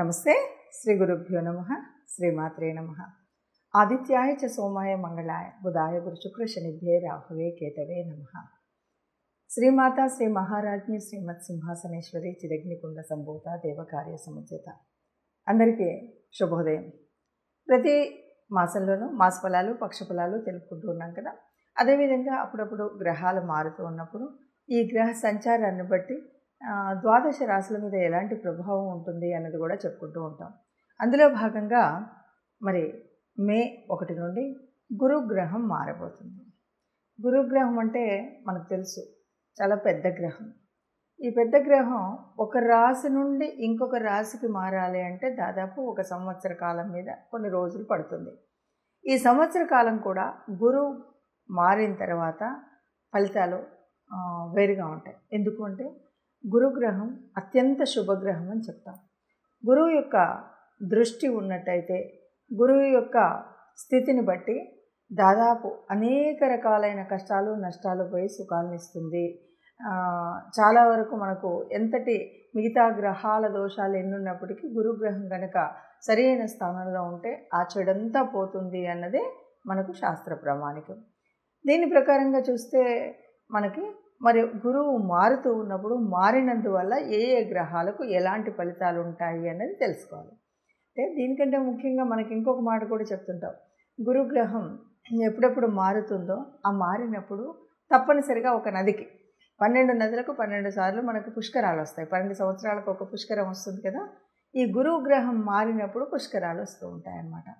నమస్తే. శ్రీ గురుభ్యో నమ. శ్రీమాత్రే నమ. ఆదిత్యాయ చ సోమాయ మంగళాయ బుధాయ గురు శుక్ర శనిభ్యే రాహువే కేతవే నమ. శ్రీమాత శ్రీ మహారాజ్ఞి శ్రీమత్ సింహాసనేశ్వరి చిదగ్నికుండ సంభూత దేవకార్య సముచిత. అందరికీ శుభోదయం. ప్రతి మాసంలోనూ మాస ఫలాలు పక్ష ఫలాలు తెలుపుకుంటూ ఉన్నాం కదా. అదేవిధంగా అప్పుడప్పుడు గ్రహాలు మారుతూ ఉన్నప్పుడు ఈ గ్రహ సంచారాన్ని బట్టి ద్వాదశ రాశుల మీద ఎలాంటి ప్రభావం ఉంటుంది అన్నది కూడా చెప్పుకుంటూ ఉంటాం. అందులో భాగంగా మరి మే 1 నుండి గురుగ్రహం మారబోతుంది. గురుగ్రహం అంటే మనకు తెలుసు చాలా పెద్ద గ్రహం. ఈ పెద్ద గ్రహం ఒక రాశి నుండి ఇంకొక రాశికి మారాలి అంటే దాదాపు 1 సంవత్సర కాలం మీద కొన్ని రోజులు పడుతుంది. ఈ సంవత్సర కాలం కూడా గురువు మారిన తర్వాత ఫలితాలు వేరుగా ఉంటాయి. ఎందుకు అంటే గురుగ్రహం అత్యంత శుభగ్రహం అని చెప్తాం. గురువు యొక్క దృష్టి ఉన్నట్టయితే గురువు యొక్క స్థితిని బట్టి దాదాపు అనేక రకాలైన కష్టాలు నష్టాలు పోయి సుఖాలను ఇస్తుంది. చాలా వరకు మనకు ఎంతటి మిగతా గ్రహాల దోషాలు ఎన్నున్నప్పటికీ గురుగ్రహం కనుక సరైన స్థానంలో ఉంటే ఆ చెడంతా పోతుంది అన్నదే మనకు శాస్త్ర ప్రామాణికం. దీని ప్రకారంగా చూస్తే మనకి మరి గురువు మారుతూ ఉన్నప్పుడు మారినందువల్ల ఏ ఏ గ్రహాలకు ఎలాంటి ఫలితాలు ఉంటాయి అన్నది తెలుసుకోవాలి. అంటే దీనికంటే ముఖ్యంగా మనకి ఇంకొక మాట కూడా చెప్తుంటాం. గురుగ్రహం ఎప్పుడెప్పుడు మారుతుందో ఆ మారినప్పుడు తప్పనిసరిగా ఒక నదికి 12 నదులకు 12 సార్లు మనకు పుష్కరాలు వస్తాయి. 12 సంవత్సరాలకు ఒక పుష్కరం వస్తుంది కదా. ఈ గురువు గ్రహం మారినప్పుడు పుష్కరాలు వస్తూ ఉంటాయి అన్నమాట.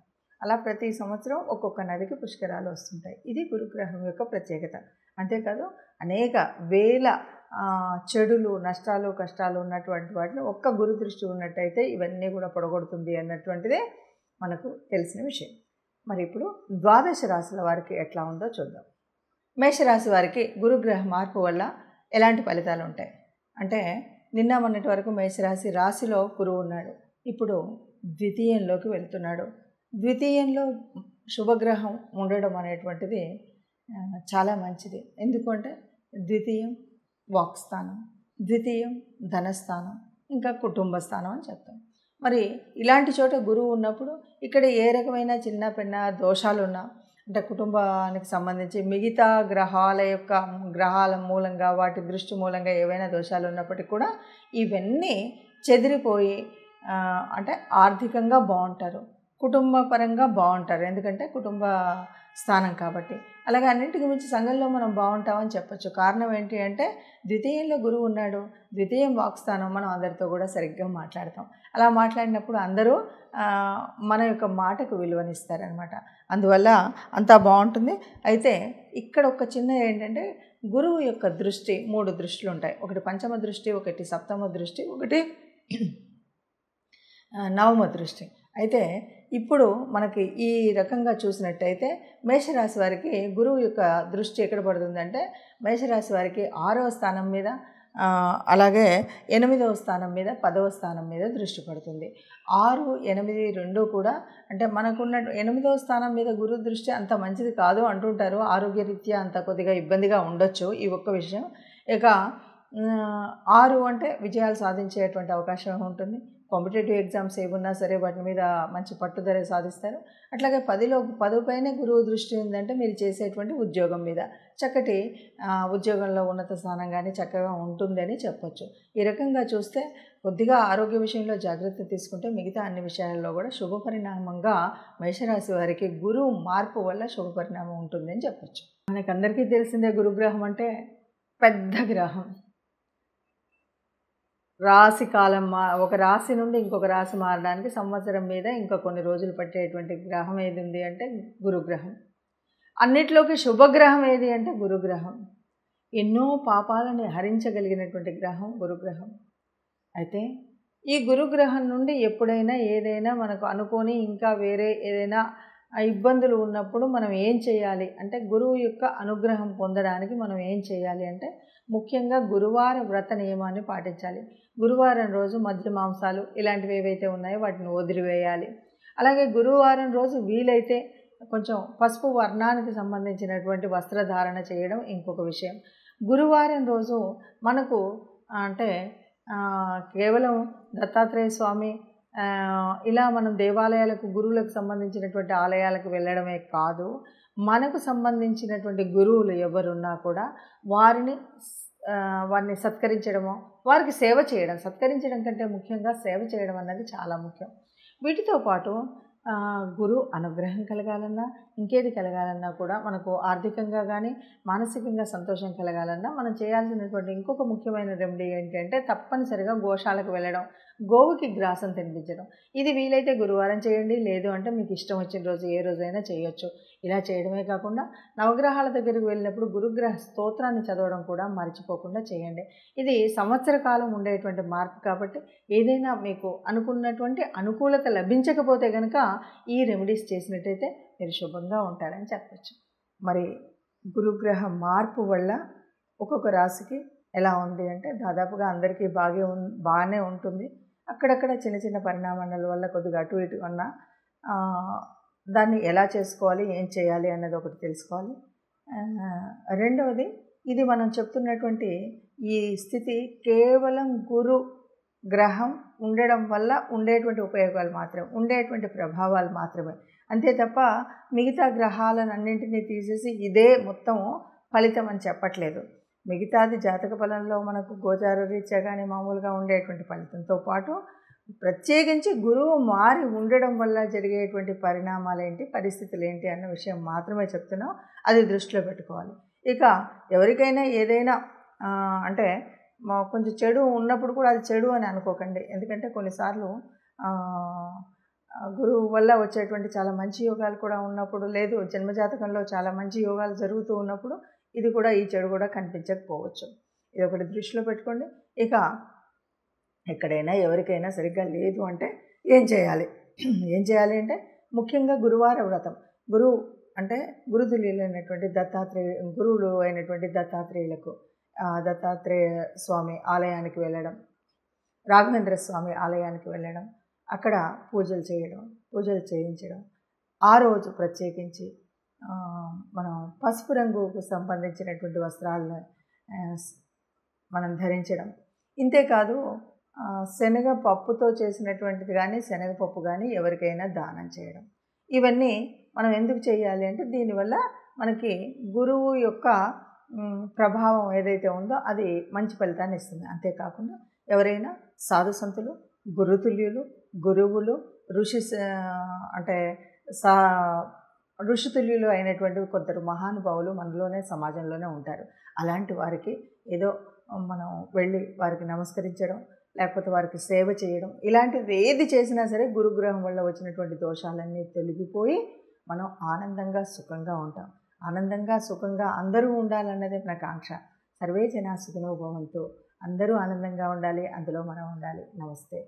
అలా ప్రతి సంవత్సరం ఒక్కొక్క నదికి పుష్కరాలు వస్తుంటాయి. ఇది గురుగ్రహం యొక్క ప్రత్యేకత. అంతేకాదు అనేక వేల చెడులు నష్టాలు కష్టాలు ఉన్నటువంటి వాటిని ఒక్క గురు దృష్టి ఉన్నట్టయితే ఇవన్నీ కూడా పొడగొడుతుంది అన్నటువంటిదే మనకు తెలిసిన విషయం. మరి ఇప్పుడు ద్వాదశ రాశుల వారికి ఎట్లా ఉందో చూద్దాం. మేషరాశి వారికి గురుగ్రహ మార్పు వల్ల ఎలాంటి ఫలితాలు ఉంటాయి అంటే నిన్న మొన్నటి వరకు మేషరాశి రాశిలో గురువు ఉన్నాడు. ఇప్పుడు ద్వితీయంలోకి వెళ్తున్నాడు. ద్వితీయంలో శుభగ్రహం ఉండడం అనేటువంటిది చాలా మంచిది. ఎందుకంటే ద్వితీయం వాక్స్థానం, ద్వితీయం ధనస్థానం, ఇంకా కుటుంబ స్థానం అని చెప్తాం. మరి ఇలాంటి చోట గురువు ఉన్నప్పుడు ఇక్కడ ఏ రకమైన చిన్న పెన్న దోషాలు ఉన్నా అంటే కుటుంబానికి సంబంధించి మిగతా గ్రహాల మూలంగా వాటి దృష్టి మూలంగా ఏవైనా దోషాలు ఉన్నప్పటికీ కూడా ఇవన్నీ చెదిరిపోయి అంటే ఆర్థికంగా బాగుంటారు, కుటుంబ పరంగా బాగుంటారు. ఎందుకంటే కుటుంబ స్థానం కాబట్టి. అలాగే అన్నింటికి మించి సంఘంలో మనం బాగుంటామని చెప్పచ్చు. కారణం ఏంటి అంటే ద్వితీయంలో గురువు ఉన్నాడు, ద్వితీయం వాక్స్థానం, మనం అందరితో కూడా సరిగ్గా మాట్లాడతాం. అలా మాట్లాడినప్పుడు అందరూ మన యొక్క మాటకు విలువనిస్తారనమాట. అందువల్ల అంతా బాగుంటుంది. అయితే ఇక్కడ ఒక చిన్న ఏంటంటే గురువు యొక్క దృష్టి 3 దృష్టిలు ఉంటాయి. ఒకటి పంచమ దృష్టి, ఒకటి సప్తమ దృష్టి, ఒకటి నవమ దృష్టి. అయితే ఇప్పుడు మనకి ఈ రకంగా చూసినట్టయితే మేషరాశి వారికి గురువు యొక్క దృష్టి ఎక్కడ పడుతుందంటే మేషరాశి వారికి 6వ స్థానం మీద, అలాగే 8వ స్థానం మీద, 10వ స్థానం మీద దృష్టి పడుతుంది. 6, 8, 2 కూడా అంటే మనకున్న 8వ స్థానం మీద గురు దృష్టి అంత మంచిది కాదు అంటుంటారు. ఆరోగ్యరీత్యా అంత కొద్దిగా ఇబ్బందిగా ఉండొచ్చు ఈ ఒక్క విషయం. ఇక 6 అంటే విజయాలు సాధించేటువంటి అవకాశం ఉంటుంది. కాంపిటేటివ్ ఎగ్జామ్స్ ఏమున్నా సరే వాటి మీద మంచి పట్టుదల సాధిస్తారు. అట్లాగే 10 పైనే గురువు దృష్టి ఉందంటే మీరు చేసేటువంటి ఉద్యోగం మీద చక్కటి ఉద్యోగంలో ఉన్నత స్థానం కానీ చక్కగా ఉంటుందని చెప్పొచ్చు. ఈ రకంగా చూస్తే కొద్దిగా ఆరోగ్య విషయంలో జాగ్రత్త తీసుకుంటే మిగతా అన్ని విషయాల్లో కూడా శుభ పరిణామంగా మేషరాశి వారికి గురువు మార్పు వల్ల శుభ పరిణామం ఉంటుందని చెప్పొచ్చు. మనకందరికీ తెలిసిందే గురుగ్రహం అంటే పెద్ద గ్రహం. రాశి కాలం ఒక రాశి నుండి ఇంకొక రాశి మారడానికి సంవత్సరం మీద ఇంకా కొన్ని రోజులు పట్టేటువంటి గ్రహం ఏది ఉంది అంటే గురుగ్రహం. అన్నిట్లోకి శుభగ్రహం ఏది అంటే గురుగ్రహం. ఎన్నో పాపాలని హరించగలిగినటువంటి గ్రహం గురుగ్రహం. అయితే ఈ గురుగ్రహం నుండి ఎప్పుడైనా ఏదైనా మనకు అనుకోని ఇంకా వేరే ఏదైనా ఇబ్బందులు ఉన్నప్పుడు మనం ఏం చేయాలి అంటే గురువు యొక్క అనుగ్రహం పొందడానికి మనం ఏం చేయాలి అంటే ముఖ్యంగా గురువార వ్రత నియమాన్ని పాటించాలి. గురువారం రోజు మద్య మాంసాలు ఇలాంటివి ఏవైతే ఉన్నాయో వాటిని వదిలివేయాలి. అలాగే గురువారం రోజు వీలైతే కొంచెం పసుపు వర్ణానికి సంబంధించినటువంటి వస్త్రధారణ చేయడం ఇంకొక విషయం. గురువారం రోజు మనకు అంటే కేవలం దత్తాత్రేయ స్వామి ఇలా మనం దేవాలయాలకు, గురువులకు సంబంధించినటువంటి ఆలయాలకు వెళ్ళడమే కాదు, మనకు సంబంధించినటువంటి గురువులు ఎవరున్నా కూడా వారిని సత్కరించడమో, వారికి సేవ చేయడం, సత్కరించడం కంటే ముఖ్యంగా సేవ చేయడం అన్నది చాలా ముఖ్యం. వీటితో పాటు గురు అనుగ్రహం కలగాలన్నా, ఇంకేది కలగాలన్నా కూడా, మనకు ఆర్థికంగా కానీ మానసికంగా సంతోషం కలగాలన్నా మనం చేయాల్సినటువంటి ఇంకొక ముఖ్యమైన రెమెడీ ఏంటంటే తప్పనిసరిగా గోశాలకు వెళ్ళడం, గోవుకి గ్రాసం తినిపించడం. ఇది వీలైతే గురువారం చేయండి, లేదు అంటే మీకు ఇష్టం వచ్చిన రోజు ఏ రోజైనా చేయొచ్చు. ఇలా చేయడమే కాకుండా నవగ్రహాల దగ్గరికి వెళ్ళినప్పుడు గురుగ్రహ స్తోత్రాన్ని చదవడం కూడా మర్చిపోకుండా చేయండి. ఇది సంవత్సర కాలం ఉండేటువంటి మార్పు కాబట్టి ఏదైనా మీకు అనుకున్నటువంటి అనుకూలత లభించకపోతే కనుక ఈ రెమెడీస్ చేసినట్టయితే మీరు శుభంగా ఉంటారని చెప్పచ్చు. మరి గురుగ్రహ మార్పు వల్ల ఒక్కొక్క రాశికి ఎలా ఉంది అంటే దాదాపుగా అందరికీ బాగానే ఉంటుంది. అక్కడక్కడ చిన్న చిన్న పరిణామాల వల్ల కొద్దిగా అటు ఇటు ఉన్న దాన్ని ఎలా చేసుకోవాలి, ఏం చేయాలి అన్నది ఒకటి తెలుసుకోవాలి. రెండవది, ఇది మనం చెప్తున్నటువంటి ఈ స్థితి కేవలం గురు గ్రహం ఉండడం వల్ల ఉండేటువంటి ఉపయోగాలు మాత్రమే, ఉండేటువంటి ప్రభావాలు మాత్రమే. అంతే తప్ప మిగతా గ్రహాలన్నింటినీ తీసేసి ఇదే మొత్తం ఫలితం అని చెప్పట్లేదు. మిగతాది జాతక ఫలంలో మనకు గోచార రీత్యా కానీ మామూలుగా ఉండేటువంటి ఫలితంతో పాటు ప్రత్యేకించి గురువు మారి ఉండడం వల్ల జరిగేటువంటి పరిణామాలు ఏంటి, పరిస్థితులు ఏంటి అన్న విషయం మాత్రమే చెప్తున్నాం. అది దృష్టిలో పెట్టుకోవాలి. ఇక ఎవరికైనా ఏదైనా అంటే కొంచెం చెడు ఉన్నప్పుడు కూడా అది చెడు అని అనుకోకండి. ఎందుకంటే కొన్నిసార్లు గురువు వల్ల వచ్చేటువంటి చాలా మంచి యోగాలు కూడా ఉన్నప్పుడు, లేదు జన్మజాతకంలో చాలా మంచి యోగాలు జరుగుతూ ఉన్నప్పుడు ఇది కూడా, ఈ చెడు కూడా కనిపించకపోవచ్చు. ఇది ఒకటి దృష్టిలో పెట్టుకోండి. ఇక ఎక్కడైనా ఎవరికైనా సరిగ్గా లేదు అంటే ఏం చేయాలి అంటే ముఖ్యంగా గురువార వ్రతం. గురువు అంటే గురుతుల్యులైనటువంటి గురువులు అయినటువంటి దత్తాత్రేయులకు, దత్తాత్రేయ స్వామి ఆలయానికి వెళ్ళడం, రాఘవేంద్ర స్వామి ఆలయానికి వెళ్ళడం, అక్కడ పూజలు చేయించడం. ఆ రోజు ప్రత్యేకించి మనం పసుపు రంగుకు సంబంధించినటువంటి వస్త్రాలను మనం ధరించడం. ఇంతేకాదు శనగపప్పుతో చేసినటువంటిది కానీ, శనగపప్పు కానీ ఎవరికైనా దానం చేయడం. ఇవన్నీ మనం ఎందుకు చేయాలి అంటే దీనివల్ల మనకి గురువు యొక్క ప్రభావం ఏదైతే ఉందో అది మంచి ఫలితాన్ని ఇస్తుంది. అంతేకాకుండా ఎవరైనా సాధు సంతులు, గురుతుల్యులు, గురువులు, ఋషితుల్యులు అయినటువంటి కొందరు మహానుభావులు మనలోనే, సమాజంలోనే ఉంటారు. అలాంటి వారికి ఏదో మనం వెళ్ళి వారికి నమస్కరించడం, లేకపోతే వారికి సేవ చేయడం, ఇలాంటిది ఏది చేసినా సరే గురుగ్రహం వల్ల వచ్చినటువంటి దోషాలన్నీ తొలగిపోయి మనం ఆనందంగా సుఖంగా ఉంటాం. ఆనందంగా సుఖంగా అందరూ ఉండాలన్నదే మన కాంక్ష. సర్వే జనా సుఖినో భవంతు. అందరూ ఆనందంగా ఉండాలి, అందులో మనం ఉండాలి. నమస్తే.